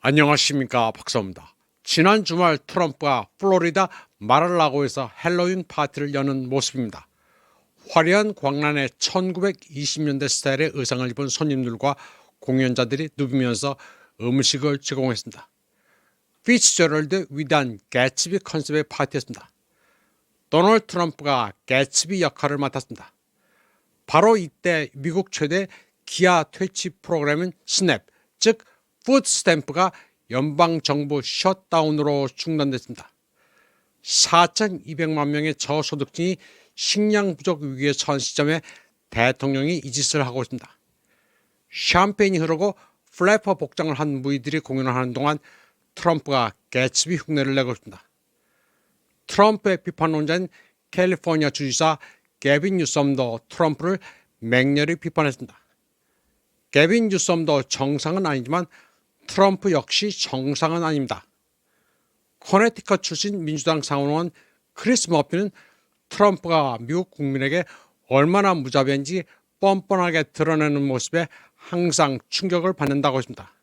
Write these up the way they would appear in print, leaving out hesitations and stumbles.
안녕하십니까, 박사입니다. 지난 주말 트럼프가 플로리다 마랄라고에서 헬로윈 파티를 여는 모습입니다. 화려한 광란의 1920년대 스타일의 의상을 입은 손님들과 공연자들이 누비면서 음식을 제공했습니다. 피츠제럴드 위대한 개츠비 컨셉의 파티였습니다. 도널드 트럼프가 개츠비 역할을 맡았습니다. 바로 이때 미국 최대 기아 퇴치 프로그램인 스냅, 즉 푸드 스탬프가 연방정부 셧다운으로 중단됐습니다. 4,200만 명의 저소득층이 식량 부족 위기에 처한 시점에 대통령이 이 짓을 하고 있습니다. 샴페인이 흐르고 플래퍼 복장을 한 무희들이 공연을 하는 동안 트럼프가 개츠비 흉내를 내고 있습니다. 트럼프의 비판론자인 캘리포니아 주지사 게빈 뉴섬도 트럼프를 맹렬히 비판했습니다. 게빈 뉴섬도 정상은 아니지만 트럼프 역시 정상은 아닙니다. 커네티컷 출신 민주당 상원의원 크리스 머피는 트럼프가 미국 국민에게 얼마나 무자비한지 뻔뻔하게 드러내는 모습에 항상 충격을 받는다고 했습니다.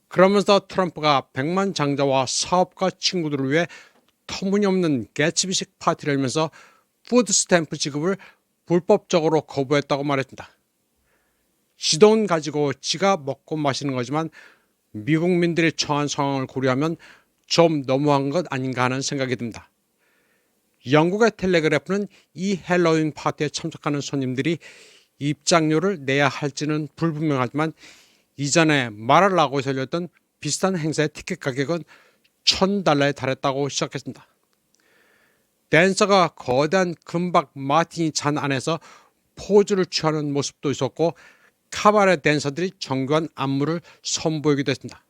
그러면서 트럼프가 백만장자와 사업가 친구들을 위해 터무니없는 개츠비식 파티를 열면서 푸드 스탬프 지급을 불법적으로 거부했다고 말했습니다. 지 돈 가지고 지가 먹고 마시는 거지만 미국민들이 처한 상황을 고려하면 좀 너무한 것 아닌가 하는 생각이 듭니다. 영국의 텔레그래프는 이 헬로윈 파티에 참석하는 손님들이 입장료를 내야 할지는 불분명하지만 이전에 마랄라고에서 열렸던 비슷한 행사의 티켓 가격은 $1,000에 달했다고 시작했습니다. 댄서가 거대한 금박 마티니 잔 안에서 포즈를 취하는 모습도 있었고 카바레 댄서들이 정교한 안무를 선보이기도 했습니다.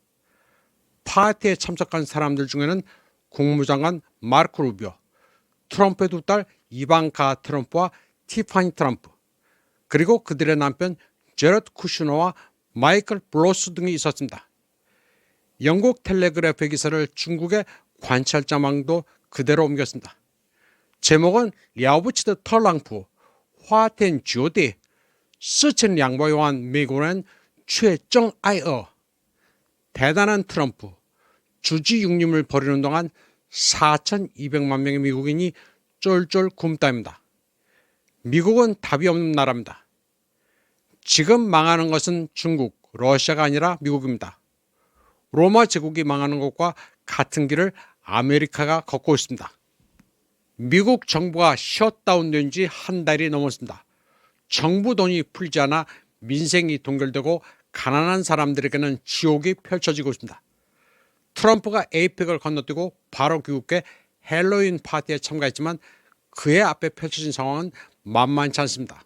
파티에 참석한 사람들 중에는 국무장관 마르코 루비오, 트럼프의 두 딸 이방카 트럼프와 티파니 트럼프, 그리고 그들의 남편 제럿 쿠슈너와 마이클 블로스 등이 있었습니다. 영국 텔레그래프의 기사를 중국의 관찰자망도 그대로 옮겼습니다. 제목은 랴오부치드 털랑프, 화텐 주디, 4,200万美国人却真爱俄. 대단한 트럼프, 주지육림을 벌이는 동안 4,200만 명의 미국인이 쫄쫄 굶다입니다. 미국은 답이 없는 나라입니다. 지금 망하는 것은 중국, 러시아가 아니라 미국입니다. 로마 제국이 망하는 것과 같은 길을 아메리카가 걷고 있습니다. 미국 정부가 셧다운된 지 한 달이 넘었습니다. 정부 돈이 풀지 않아 민생이 동결되고 가난한 사람들에게는 지옥이 펼쳐지고 있습니다. 트럼프가 에이펙을 건너뛰고 바로 귀국해 헬로윈 파티에 참가했지만 그의 앞에 펼쳐진 상황은 만만치 않습니다.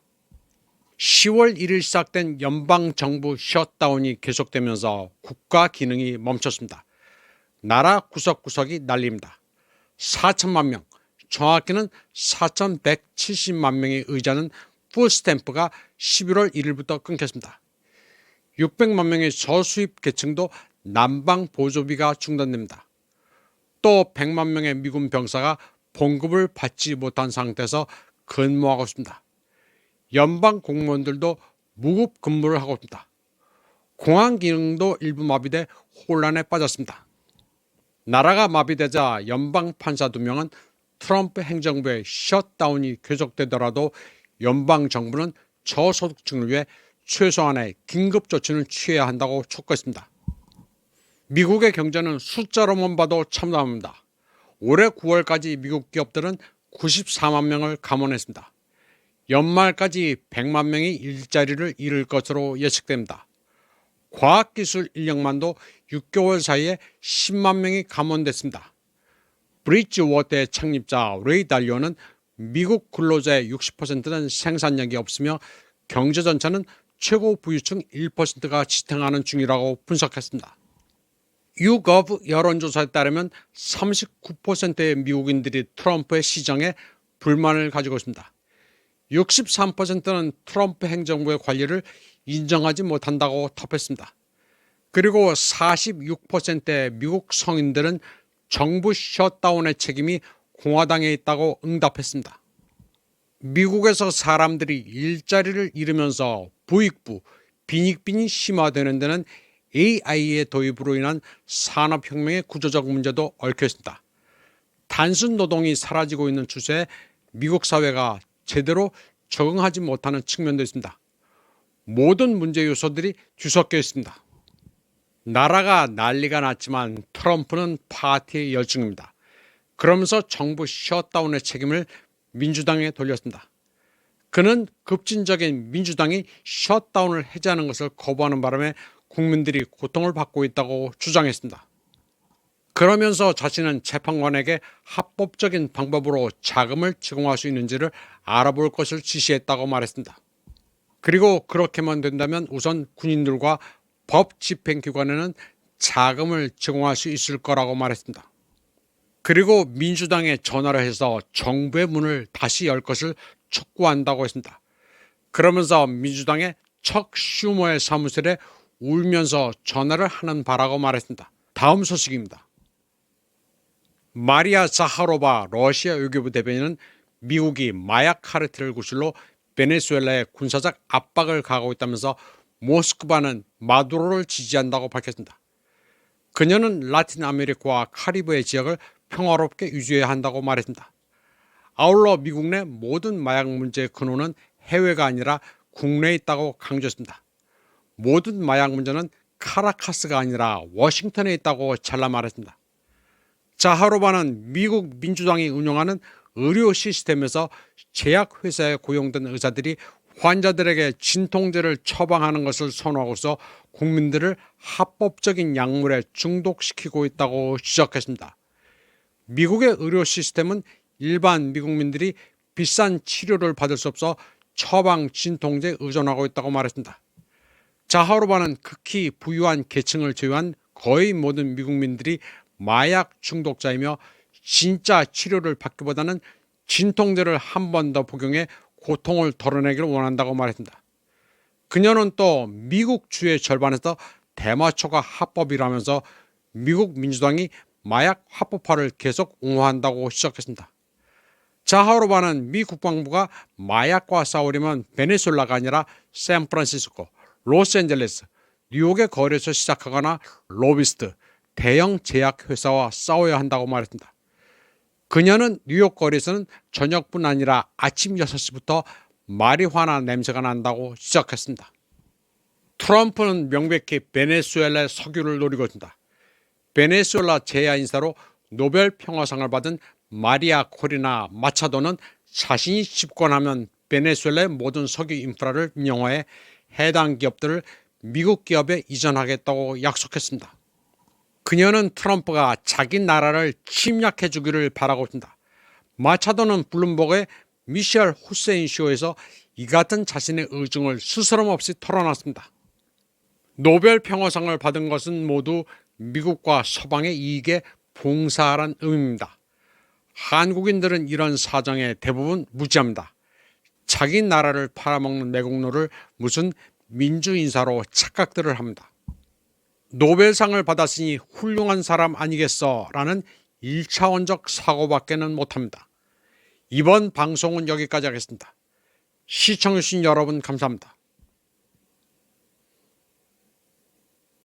10월 1일 시작된 연방정부 셧다운이 계속되면서 국가 기능이 멈췄습니다. 나라 구석구석이 난립니다. 4천만 명, 정확히는 4,170만 명의 의자는 푸드스탬프가 11월 1일부터 끊겼습니다. 600만 명의 저수입 계층도 난방 보조비가 중단됩니다. 또 100만 명의 미군 병사가 봉급을 받지 못한 상태에서 근무하고 있습니다. 연방 공무원들도 무급 근무를 하고 있습니다. 공항 기능도 일부 마비돼 혼란에 빠졌습니다. 나라가 마비되자 연방 판사 2명은 트럼프 행정부의 셧다운이 계속되더라도 연방 정부는 저소득층을 위해 최소한의 긴급 조치를 취해야 한다고 촉구했습니다. 미국의 경제는 숫자로만 봐도 참담합니다. 올해 9월까지 미국 기업들은 94만 명을 감원했습니다. 연말까지 100만 명이 일자리를 잃을 것으로 예측됩니다. 과학기술 인력만도 6개월 사이에 10만 명이 감원됐습니다. 브리지워터의 창립자 레이 달리오는 미국 근로자의 60%는 생산력이 없으며 경제 전체는 최고 부유층 1%가 지탱하는 중이라고 분석했습니다. YouGov 여론조사에 따르면 39%의 미국인들이 트럼프의 시정에 불만을 가지고 있습니다. 63%는 트럼프 행정부의 관리를 인정하지 못한다고 답했습니다. 그리고 46%의 미국 성인들은 정부 셧다운의 책임이 공화당에 있다고 응답했습니다. 미국에서 사람들이 일자리를 잃으면서 부익부, 빈익빈이 심화되는 데는 AI의 도입으로 인한 산업혁명의 구조적 문제도 얽혀 있습니다. 단순 노동이 사라지고 있는 추세에 미국 사회가 제대로 적응하지 못하는 측면도 있습니다. 모든 문제 요소들이 뒤섞여 있습니다. 나라가 난리가 났지만 트럼프는 파티의 열중입니다. 그러면서 정부 셧다운의 책임을 민주당에 돌렸습니다. 그는 급진적인 민주당이 셧다운을 해제하는 것을 거부하는 바람에 국민들이 고통을 받고 있다고 주장했습니다. 그러면서 자신은 재판관에게 합법적인 방법으로 자금을 제공할 수 있는지를 알아볼 것을 지시했다고 말했습니다. 그리고 그렇게만 된다면 우선 군인들과 법 집행기관에는 자금을 제공할 수 있을 거라고 말했습니다. 그리고 민주당에 전화를 해서 정부의 문을 다시 열 것을 촉구한다고 했습니다. 그러면서 민주당의 척 슈머의 사무실에 울면서 전화를 하는 바라고 말했습니다. 다음 소식입니다. 마리아 자하로바 러시아 외교부 대변인은 미국이 마약 카르텔 구실로 베네수엘라에 군사적 압박을 가하고 있다면서 모스크바는 마두로를 지지한다고 밝혔습니다. 그녀는 라틴 아메리카와 카리브해 지역을 평화롭게 유지해야 한다고 말했습니다. 아울러 미국 내 모든 마약 문제의 근원은 해외가 아니라 국내에 있다고 강조했습니다. 모든 마약 문제는 카라카스가 아니라 워싱턴에 있다고 잘라 말했습니다. 자하로바는 미국 민주당이 운영하는 의료 시스템에서 제약회사에 고용된 의사들이 환자들에게 진통제를 처방하는 것을 선호하고서 국민들을 합법적인 약물에 중독시키고 있다고 지적했습니다. 미국의 의료 시스템은 일반 미국민들이 비싼 치료를 받을 수 없어 처방 진통제에 의존하고 있다고 말했습니다. 자하로바는 극히 부유한 계층을 제외한 거의 모든 미국민들이 마약 중독자이며 진짜 치료를 받기보다는 진통제를 한 번 더 복용해 고통을 덜어내기를 원한다고 말했습니다. 그녀는 또 미국 주의 절반에서 대마초가 합법이라면서 미국 민주당이 마약 합법화를 계속 옹호한다고 지적했습니다. 자하로바는 미 국방부가 마약과 싸우려면 베네수엘라가 아니라 샌프란시스코, 로스앤젤레스, 뉴욕의 거리에서 시작하거나 로비스트, 대형 제약회사와 싸워야 한다고 말했습니다. 그녀는 뉴욕 거리에서는 저녁뿐 아니라 아침 6시부터 마리화나 냄새가 난다고 지적했습니다. 트럼프는 명백히 베네수엘라의 석유를 노리고 있습니다. 베네수엘라 제야 인사로 노벨 평화상을 받은 마리아 코리나 마차도는 자신이 집권하면 베네수엘라의 모든 석유 인프라를 민영화해 해당 기업들을 미국 기업에 이전하겠다고 약속했습니다. 그녀는 트럼프가 자기 나라를 침략해 주기를 바라고 있습니다. 마차도는 블룸버그의 미셸 후세인 쇼에서 이 같은 자신의 의중을 스스럼 없이 털어놨습니다. 노벨 평화상을 받은 것은 모두 미국과 서방의 이익에 봉사하라는 의미입니다. 한국인들은 이런 사정에 대부분 무지합니다. 자기 나라를 팔아먹는 매국노를 무슨 민주인사로 착각들을 합니다. 노벨상을 받았으니 훌륭한 사람 아니겠어 라는 1차원적 사고밖에는 못합니다. 이번 방송은 여기까지 하겠습니다. 시청해주신 여러분 감사합니다.